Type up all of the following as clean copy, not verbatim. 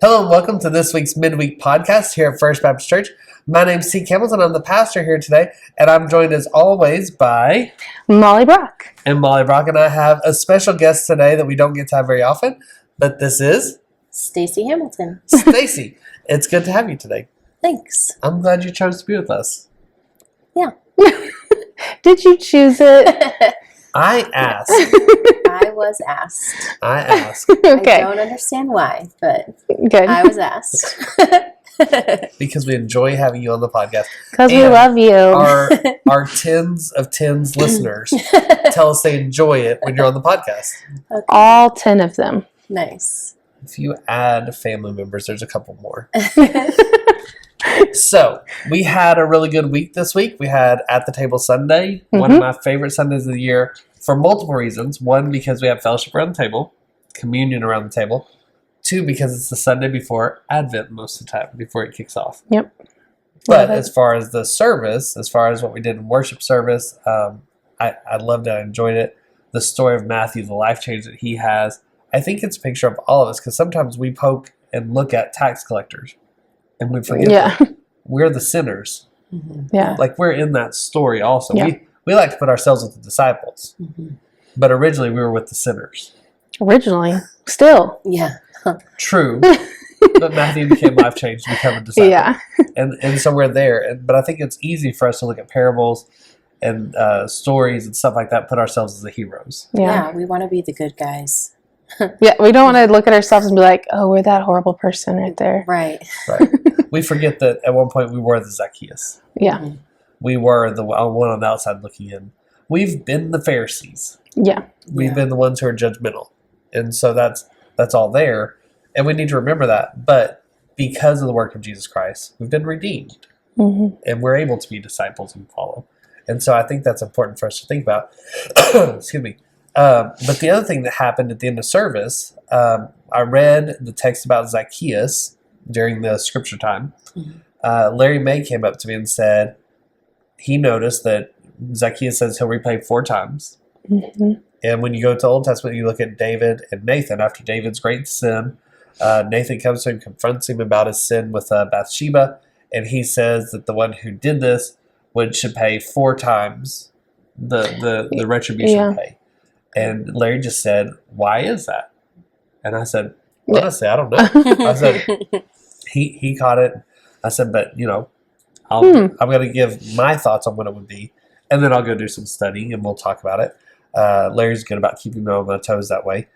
Hello and welcome to this week's Midweek podcast here at First Baptist Church. My name's Tique. I'm the pastor here today, and I'm joined as always by Mollie Brock. And Mollie Brock, and I have a special guest today that we don't get to have very often, but this is Stacy Hamilton. Stacy. It's good to have you today. Thanks. I'm glad you chose to be with us. Yeah. Did you choose it? I asked. I was asked. I asked. Okay. I don't understand why, but Good. I was asked. Because we enjoy having you on the podcast. Because we And love you. Our tens of tens listeners tell us they enjoy it when you're on the podcast. Okay. All 10 of them. Nice. If you add family members, there's a couple more. So, we had a really good week this week. We had At the Table Sunday, one of my favorite Sundays of the year for multiple reasons. One, because we have fellowship around the table, communion around the table. Two, because it's the Sunday before Advent most of the time, before it kicks off. Yep. But as far as the service, as far as what we did in worship service, I loved it. I enjoyed it. The story of Matthew, the life change that he has, I think it's a picture of all of us, because sometimes we poke and look at tax collectors and we forget that we're the sinners. Mm-hmm. Yeah. Like, we're in that story also. Yeah. We like to put ourselves with the disciples, Mm-hmm. but originally we were with the sinners. Originally. Still. Yeah. True, but Matthew became life changed to become a disciple. Yeah. And so we're there. But I think it's easy for us to look at parables and stories and stuff like that, put ourselves as the heroes. Yeah. We want to be the good guys. Yeah. We don't want to look at ourselves and be like, oh, we're that horrible person right there. Right. Right. We forget that at one point we were the Zacchaeus. Yeah. Mm-hmm. We were the one on the outside looking in. We've been the Pharisees. Yeah. We've been the ones who are judgmental. And so that's all there. And we need to remember that. But because of the work of Jesus Christ, we've been redeemed. Mm-hmm. And we're able to be disciples and follow. And so I think that's important for us to think about. Excuse me. But the other thing that happened at the end of service, I read the text about Zacchaeus during the scripture time. Mm-hmm. Larry May came up to me and said he noticed that Zacchaeus says he'll repay 4 times. Mm-hmm. And when you go to the Old Testament, you look at David and Nathan. After David's great sin, Nathan comes to him, confronts him about his sin with Bathsheba, and he says that the one who did this should pay 4 times the retribution pay. And Larry just said, "Why is that?" And I said, "Honestly, I don't know." I said, he caught it. I said, "But I'm going to give my thoughts on what it would be, and then I'll go do some studying, and we'll talk about it." Larry's good about keeping me on my toes that way.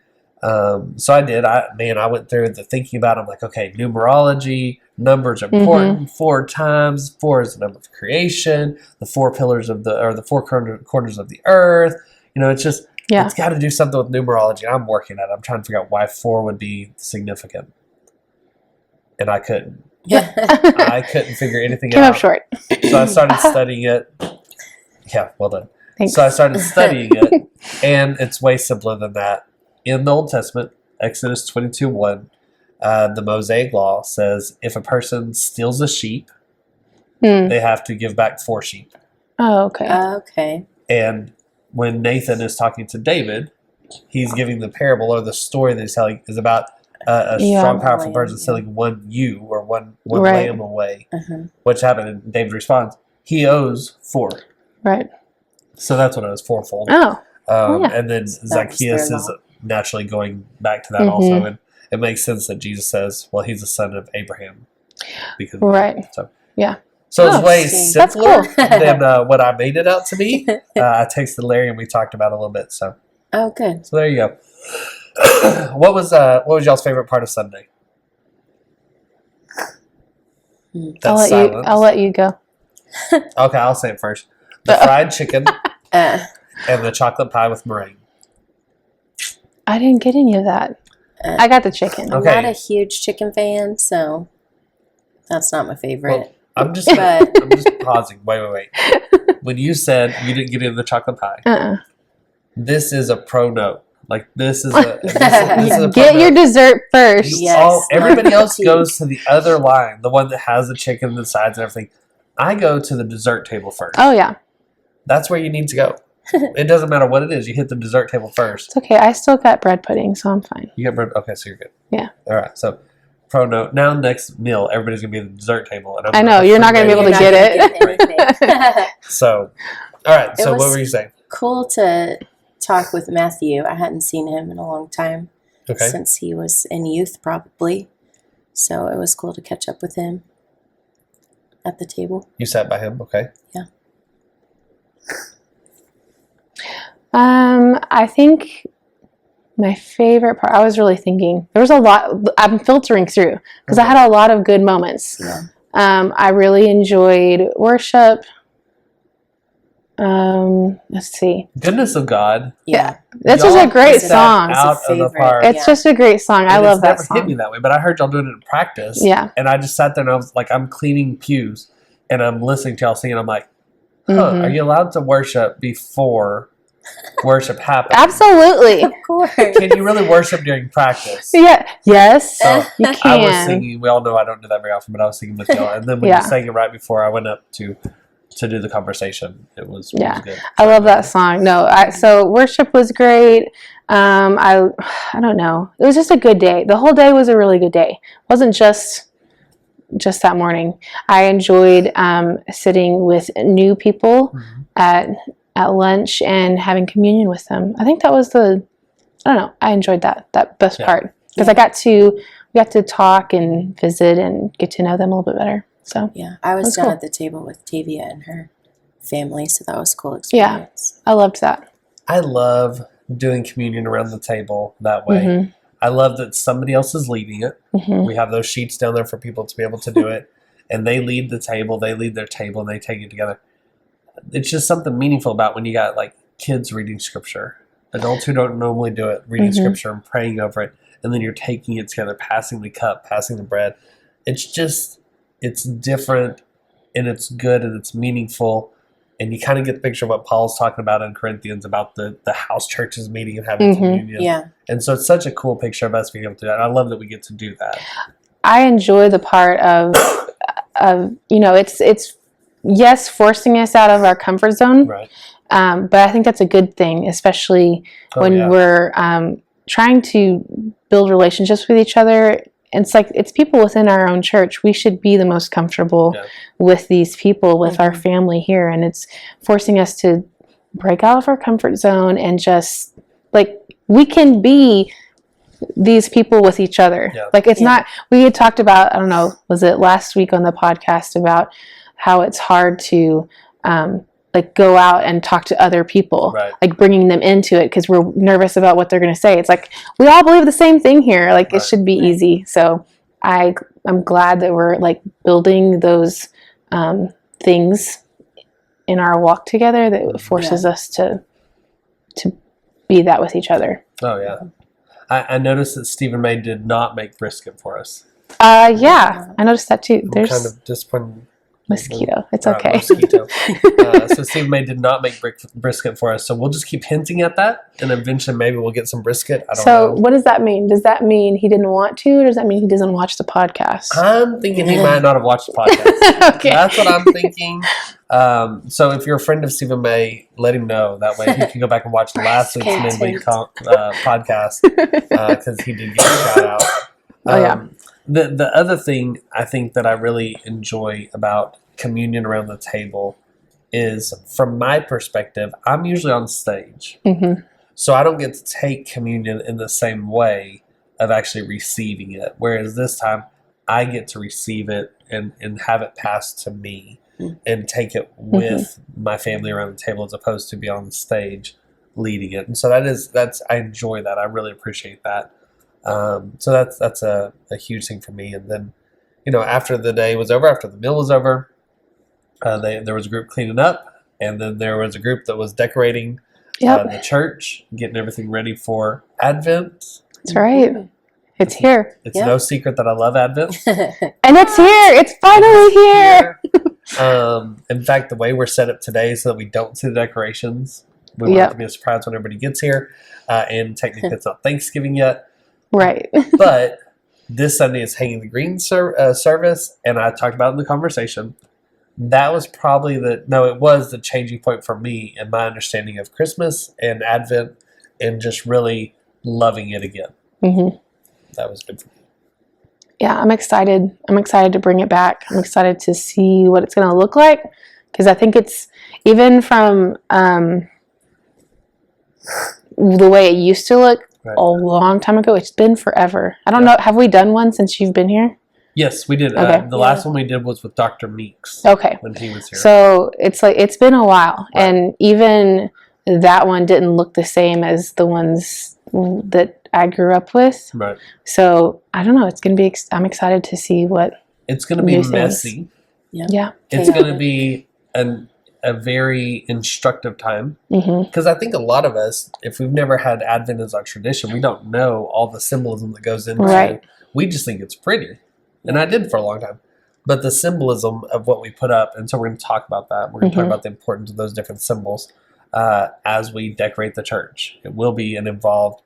So I did. I went through the thinking about it. I'm like, okay, numerology, numbers are important. 4 times. 4 is the number of creation. The 4 pillars of the 4 corners of the earth. It's just, it's got to do something with numerology. I'm working at it. I'm trying to figure out why 4 would be significant. And I couldn't. I couldn't figure anything out. Came up short. So I started studying it. Yeah, well done. Thanks. So I started studying it, and it's way simpler than that. In the Old Testament, Exodus 22:1, the Mosaic Law says if a person steals a sheep, they have to give back 4 sheep. Oh, okay. Okay. And when Nathan is talking to David, he's giving the parable or the story that he's telling is about a strong, powerful person stealing 1 ewe or one lamb away. Which happened, and David responds, he owes 4. Right. So that's what it was, 4-fold. Oh. And then Zacchaeus is naturally going back to that also. And it makes sense that Jesus says, well, he's the son of Abraham. Because So it's way simpler than what I made it out to be. I texted Larry and we talked about it a little bit. So good. So there you go. What was y'all's favorite part of Sunday? I'll let you go. Okay, I'll say it first. The fried chicken and the chocolate pie with meringue. I didn't get any of that. I got the chicken. I'm not a huge chicken fan, so that's not my favorite. Well, I'm just pausing. Wait. When you said you didn't get into the chocolate pie, this is a pro note. Like, this is a get your dessert first. Everybody else goes to the other line, the one that has the chicken and the sides and everything. I go to the dessert table first. Oh, yeah. That's where you need to go. It doesn't matter what it is. You hit the dessert table first. It's okay. I still got bread pudding, so I'm fine. You got bread? Okay, so you're good. Yeah. All right. So pro note. Now, next meal, everybody's going to be at the dessert table. And I know, you're not going to be able to get it. So, all right. So, was what were you saying? Cool to talk with Matthew. I hadn't seen him in a long time. Okay. Since he was in youth, probably. So it was cool to catch up with him at the table. You sat by him. Okay. Yeah. I think my favorite part, I was really thinking, there was a lot, I'm filtering through because I had a lot of good moments. Yeah. I really enjoyed worship. Let's see. Goodness of God. Yeah. This was a great knocked that song. Out It's a of the favorite. park. It's Yeah. just a great song. I And love it's that never hit me song. that way, but I heard y'all doing it in practice. Yeah. And I just sat there and I was like, I'm cleaning pews and I'm listening to y'all sing and I'm like, are you allowed to worship before worship happens? Absolutely. Of course. Can you really worship during practice? Yeah. Yes. So You I was can. singing. We all know I don't do that very often, but I was singing with y'all. And then when Yeah. you sang it right before I went up to do the conversation, it was good. I love that song. No, so worship was great. I don't know. It was just a good day. The whole day was a really good day. It wasn't just that morning. I enjoyed sitting with new people at lunch and having communion with them. I think that was I don't know. I enjoyed that best part because we got to talk and visit and get to know them a little bit better. So Yeah. I was That's down cool. at the table with Tavia and her family, so that was a cool experience. I loved that. I love doing communion around the table that way. Mhm. I love that somebody else is leading it. Mhm. We have those sheets down there for people to be able to do it. And they lead the table, they lead their table, and they take it together. It's just something meaningful about when you got like kids reading scripture, adults who don't normally do it, reading scripture and praying over it. And then you're taking it together, passing the cup, passing the bread. It's different and it's good and it's meaningful. And you kind of get the picture of what Paul's talking about in Corinthians about the house churches meeting and having communion. Yeah. And so it's such a cool picture of us being able to do that. I love that we get to do that. I enjoy the part of it's yes, forcing us out of our comfort zone. Right. But I think that's a good thing, especially when we're trying to build relationships with each other. It's people within our own church. We should be the most comfortable with these people, with our family here. And it's forcing us to break out of our comfort zone and just we can be these people with each other. Yeah. It's not, we had talked about, I don't know, was it last week on the podcast about how it's hard to go out and talk to other people, Right. bringing them into it because we're nervous about what they're going to say. It's we all believe the same thing here. It should be easy. So I'm glad that we're building those things in our walk together that forces us to be that with each other. Oh, yeah. I noticed that Stephen May did not make brisket for us. Yeah, I noticed that too. I'm There's kind of disappointed. mosquito. It's okay. Mosquito. So Stephen May did not make brisket for us. So we'll just keep hinting at that, and eventually maybe we'll get some brisket. I don't know. What does that mean? Does that mean he didn't want to, or does that mean he doesn't watch the podcast? I'm thinking he might not have watched the podcast. Okay. That's what I'm thinking. So if you're a friend of Stephen May, let him know. That way he can go back and watch last week's Midweek podcast because he did get a shout out. Oh, yeah. The other thing I think that I really enjoy about communion around the table is, from my perspective, I'm usually on stage. Mm-hmm. So I don't get to take communion in the same way of actually receiving it. Whereas this time, I get to receive it and have it passed to me and take it with my family around the table as opposed to be on the stage leading it. And so I enjoy that. I really appreciate that. So that's a huge thing for me. And then, after the day was over, after the meal was over, there was a group cleaning up, and then there was a group that was decorating the church, getting everything ready for Advent. That's right. It's here. It's no secret that I love Advent. And it's here. It's finally here. In fact, the way we're set up today so that we don't see the decorations, we want it to be a surprise when everybody gets here. And technically it's not Thanksgiving yet. Right. But this Sunday is Hanging the Green service, and I talked about it in the conversation. That was probably it was the changing point for me and my understanding of Christmas and Advent and just really loving it again. Mm-hmm. That was good for me. Yeah, I'm excited. I'm excited to bring it back. I'm excited to see what it's going to look like, because I think it's, even from the way it used to look Right. a long time ago, it's been forever. I don't know. Have we done one since you've been here? Yes, we did. Okay. The last one we did was with Dr. Meeks. Okay. When he was here. So it's like, it's been a while. Right. And even that one didn't look the same as the ones that I grew up with. Right. So I don't know. It's going to be, I'm excited to see what. It's going to be New things. messy. Yeah. It's going to be a very instructive time. Because I think a lot of us, if we've never had Advent as our tradition, we don't know all the symbolism that goes into it. We just think it's pretty. And I did for a long time. But the symbolism of what we put up, and so we're going to talk about that. We're going to talk about the importance of those different symbols as we decorate the church. It will be an involved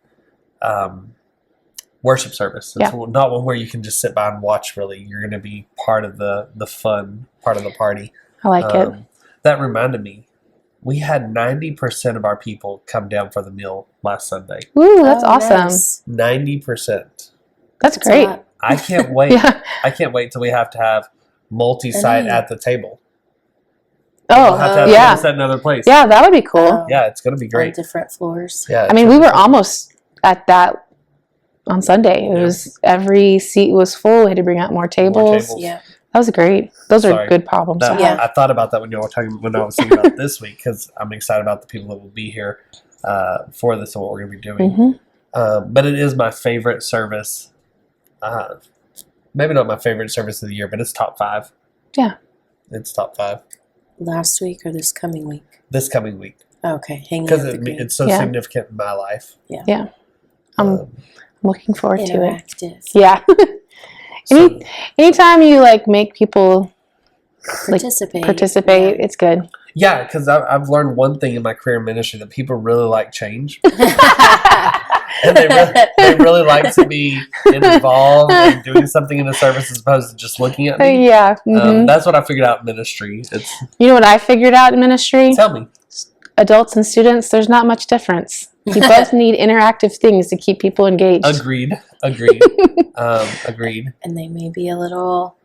worship service. It's not one where you can just sit by and watch, really. You're going to be part of the fun, part of the party. I like it. That reminded me, we had 90% of our people come down for the meal last Sunday. Ooh, that's awesome. Nice. 90%. That's great. I can't wait. Yeah. I can't wait till we have to have multi-site at the table. Oh, We'll have to have yeah. set another place. Yeah, that would be cool. Yeah, it's going to be On great. different floors. Yeah, I mean, we were almost at that on Sunday. It was, every seat was full. We had to bring out more tables. Yeah. That was great. Those are good problems to have. I thought about that when you were talking, when I was thinking about this week, because I'm excited about the people that will be here for this and what we're going to be doing. But it is my favorite service. Maybe not my favorite service of the year, but it's top 5. Yeah. It's top 5. Last week or this coming week? This coming week. Okay. Hanging Because out the green. it's so significant in my life. Yeah. I'm looking forward to it. Interactive. Yeah. Anytime you like make people participate, it's good. Yeah, because I've learned one thing in my career in ministry, that people really like change. And they really like to be involved in doing something in a service as opposed to just looking at me. Yeah. That's what I figured out in ministry. You know what I figured out in ministry? Tell me. Adults and students, there's not much difference. You both need interactive things to keep people engaged. Agreed. Agreed. And they may be a little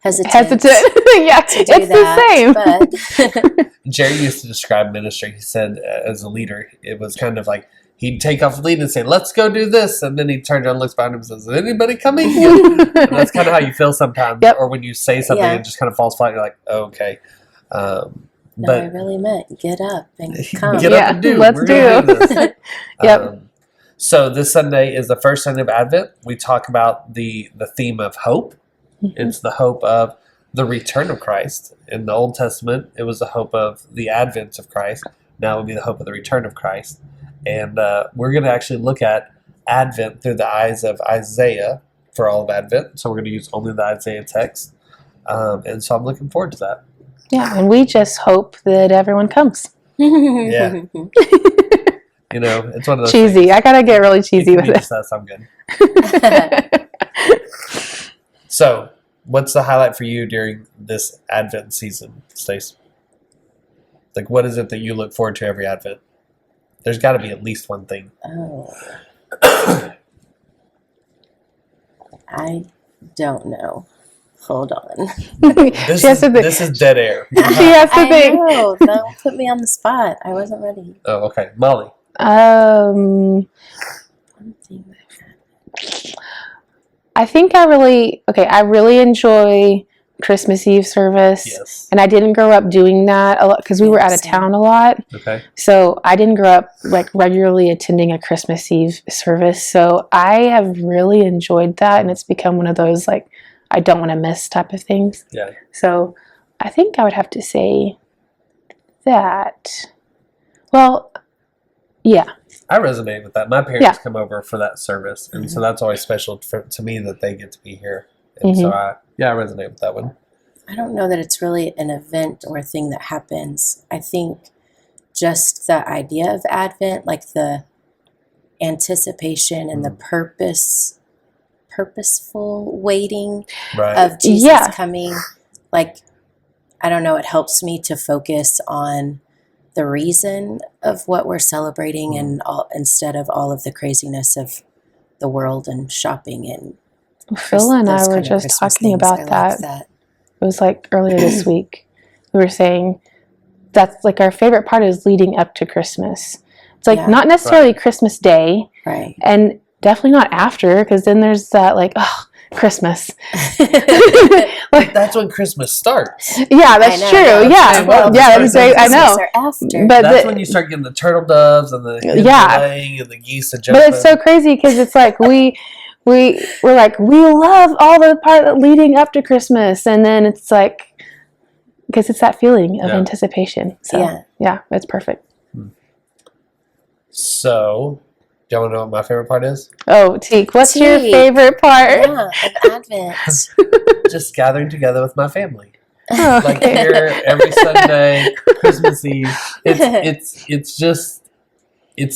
hesitant. Yeah, it's the same. Jerry used to describe ministry. He said, as a leader, it was kind of like he'd take off the lead and say, "Let's go do this," and then he'd turn around and looks behind him and says, "Is anybody coming?" And that's kind of how you feel sometimes, or when you say something and it just kind of falls flat. You're like, oh, "Okay." But I really meant get up and come. Get up and do. Let's do this. Yep. So this Sunday is the first Sunday of Advent. We talk about the theme of hope. It's the hope of the return of Christ. In the Old Testament, it was the hope of the advent of Christ. Now it would be the hope of the return of Christ. And we're going to actually look at Advent through the eyes of Isaiah for all of Advent. So we're going to use only the Isaiah text. And so I'm looking forward to that. Yeah, and we just hope that everyone comes. Yeah. You know, it's one of those cheesy. things. I gotta get really cheesy with it. Just us, I'm good. So, what's the highlight for you during this Advent season, Stace? Like, what is it that you look forward to every Advent? There's got to be at least one thing. Oh. I don't know. Hold on. This is dead air. She has to think. No, don't put me on the spot. I wasn't ready. Oh, okay. Mollie. One thing that I think I really enjoy Christmas Eve service. Yes. And I didn't grow up doing that a lot because we were out of town a lot. Okay. So I didn't grow up like regularly attending a Christmas Eve service. So I have really enjoyed that, and it's become one of those like I don't want to miss type of things. Yeah. So I think I would have to say that. Well, yeah. I resonate with that. My parents come over for that service, and so that's always special to me that they get to be here. And so I resonate with that one. I don't know that it's really an event or a thing that happens. I think just the idea of Advent, like the anticipation and the purposeful waiting of Jesus coming. Like, I don't know, it helps me to focus on the reason of what we're celebrating and all, instead of all of the craziness of the world and shopping and Phil and I were just talking about that. It was like earlier this week. We were saying that's like our favorite part is leading up to Christmas. It's like not necessarily Christmas Day. Right. And definitely not after, because then there's that like, oh, Christmas. Like that's when Christmas starts. Yeah, that's true. Yeah, that's great. I know. But that's when you start getting the turtle doves and the laying and the geese and jumping. But it's so crazy because it's like we're like we love all the part leading up to Christmas, and then it's like because it's that feeling of anticipation. So yeah, it's perfect. So, do you want to know what my favorite part is? Oh, Tique, what's your favorite part? Yeah, of Advent. Just gathering together with my family. Oh, okay. Like here every Sunday, Christmas Eve. It's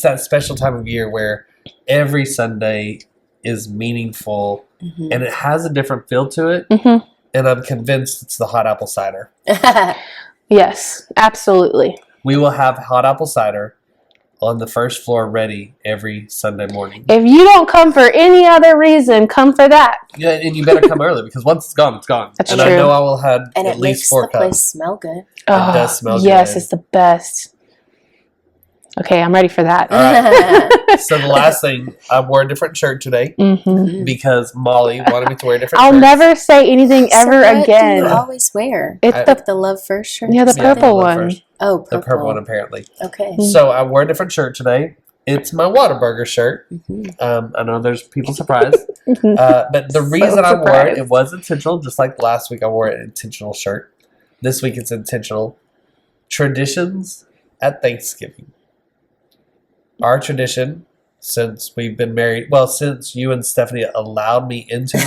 that special time of year where every Sunday is meaningful and it has a different feel to it. Mm-hmm. And I'm convinced it's the hot apple cider. Yes, absolutely. We will have hot apple cider on the first floor ready every Sunday morning. If you don't come for any other reason, come for that. Yeah, and you better come early because once it's gone, it's gone. That's and true. I know I will have and at least 4 cups. And it makes the place smell good. Oh, it does smell good. Yes, it's the best. Okay, I'm ready for that. All right. So the last thing, I wore a different shirt today because Mollie wanted me to wear a different shirt. I'll never say anything ever what again. Do you always wear? It's the Love First shirt? Yeah, the purple one. Oh, purple. The purple one, apparently. Okay. So I wore a different shirt today. It's my Whataburger shirt. I know there's people surprised. But the reason I wore it was intentional. Just like last week I wore an intentional shirt. This week it's intentional. Traditions at Thanksgiving. Our tradition, since we've been married, since you and Stephanie allowed me into the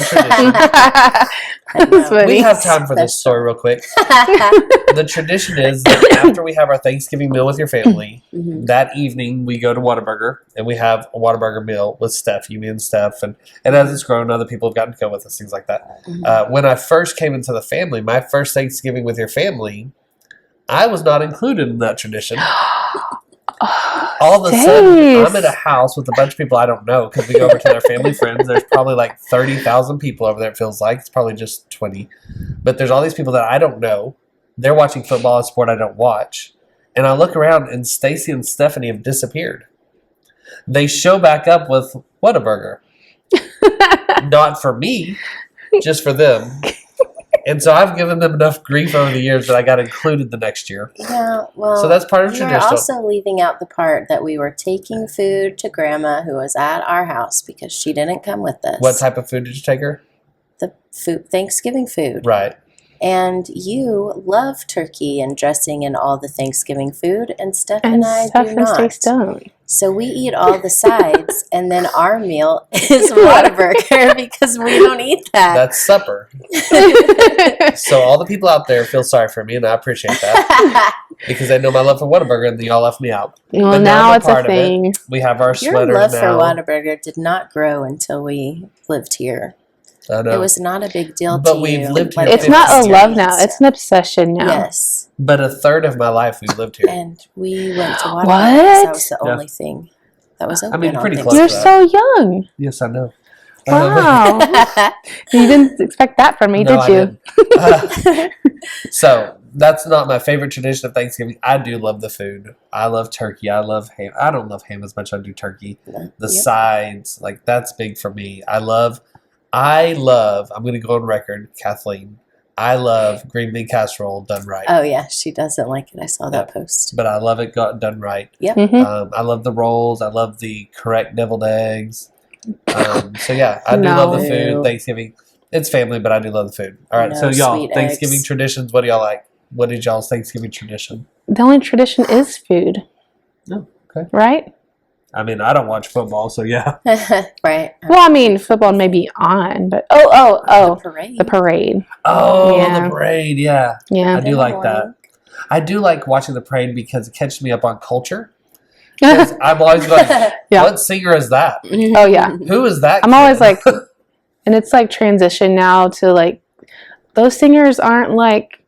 tradition. We have time for this story real quick. The tradition is that after we have our Thanksgiving meal with your family, that evening we go to Whataburger and we have a Whataburger meal with Steph, me and Steph. And as it's grown, other people have gotten to go with us, things like that. When I first came into the family, my first Thanksgiving with your family, I was not included in that tradition. All of a sudden, I'm at a house with a bunch of people I don't know because we go over to their family friends. There's probably like 30,000 people over there, it feels like. It's probably just 20. But there's all these people that I don't know. They're watching football, a sport I don't watch. And I look around, and Stacy and Stephanie have disappeared. They show back up with Whataburger. Not for me, just for them. And so I've given them enough grief over the years that I got included the next year. Yeah, well, so that's part of tradition. We're also leaving out the part that we were taking food to Grandma, who was at our house because she didn't come with us. What type of food did you take her? The food, Thanksgiving food. Right. And you love turkey and dressing and all the Thanksgiving food, and Steph and I do not. Don't. So we eat all the sides, and then our meal is Whataburger because we don't eat that. That's supper. So all the people out there feel sorry for me, and I appreciate that because they know my love for Whataburger, and they all left me out. Well, but now it's a thing. We have our sweaters now. Your love for Whataburger did not grow until we lived here. I know. It was not a big deal but to we've you. lived here. It's not a love now. It's an obsession now. Yes. But a third of my life we've lived here. And we went to Whataburger. What? That was the only thing that was open. I mean, pretty close. You're so young. Yes, I know. Wow. You didn't expect that from me, did you? So that's not my favorite tradition of Thanksgiving. I do love the food. I love turkey. I love ham. I don't love ham as much as I do turkey. The sides, like that's big for me. I love, I'm going to go on record, Kathleen. I love green bean casserole done right. Oh, yeah. She doesn't like it. I saw that post. But I love it done right. Yep. Mm-hmm. I love the rolls. I love the correct deviled eggs. So, yeah, I do love the food. Thanksgiving, it's family, but I do love the food. All right. So, y'all, Thanksgiving traditions, what do y'all like? What is y'all's Thanksgiving tradition? The only tradition is food. Oh, okay. Right? I mean, I don't watch football, so yeah. Right. Well, I mean, football may be on, but the parade. The parade. Oh, yeah. The parade, yeah. Yeah. I do like that. I do like watching the parade because it catches me up on culture. I'm always like, what singer is that? Oh, yeah. Who is that? I'm always like, and it's like transition now to like, those singers aren't like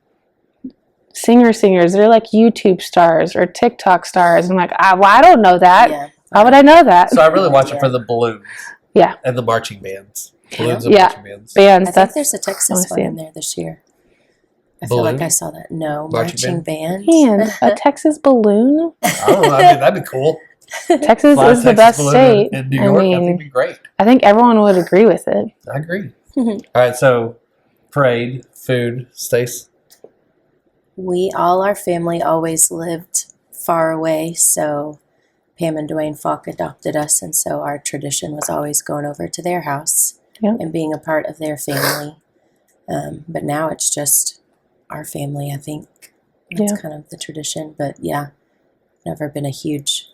singers. They're like YouTube stars or TikTok stars. I'm like, I don't know that. Yeah. How would I know that? So I really watch it for the balloons. Yeah. And the marching bands. Balloons and Yeah. marching bands. Bands. I think there's a Texas one see in it. there this year. I feel like I saw that. No, marching band. And a Texas balloon. I don't know. I mean, that'd be cool. Texas Fly is the Texas best balloon state. in New York. I think it'd be great. I think everyone would agree with it. I agree. All right, so parade, food, Stace. All our family always lived far away, so Pam and Dwayne Falk adopted us, and so our tradition was always going over to their house and being a part of their family. But now it's just our family, I think. That's kind of the tradition. But yeah, never been a huge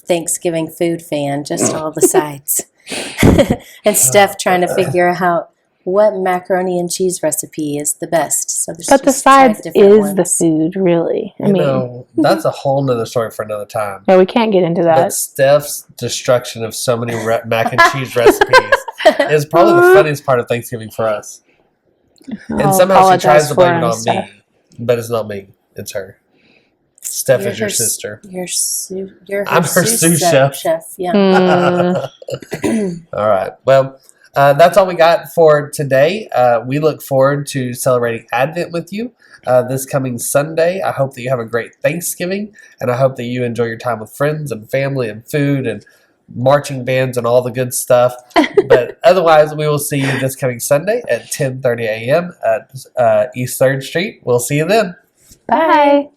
Thanksgiving food fan, just all the sides. And Steph trying to figure out what macaroni and cheese recipe is the best. So but the sides is the food, really. I mean, that's a whole nother story for another time. No, we can't get into that. But Steph's destruction of so many mac and cheese recipes is probably the funniest part of Thanksgiving for us. And somehow she tries to blame it on me, but it's not me. It's her. Steph is your sister. I'm her sous chef. Yeah. All right. Well, that's all we got for today. We look forward to celebrating Advent with you this coming Sunday. I hope that you have a great Thanksgiving, and I hope that you enjoy your time with friends and family and food and marching bands and all the good stuff. But otherwise, we will see you this coming Sunday at 10:30 a.m. at East 3rd Street. We'll see you then. Bye.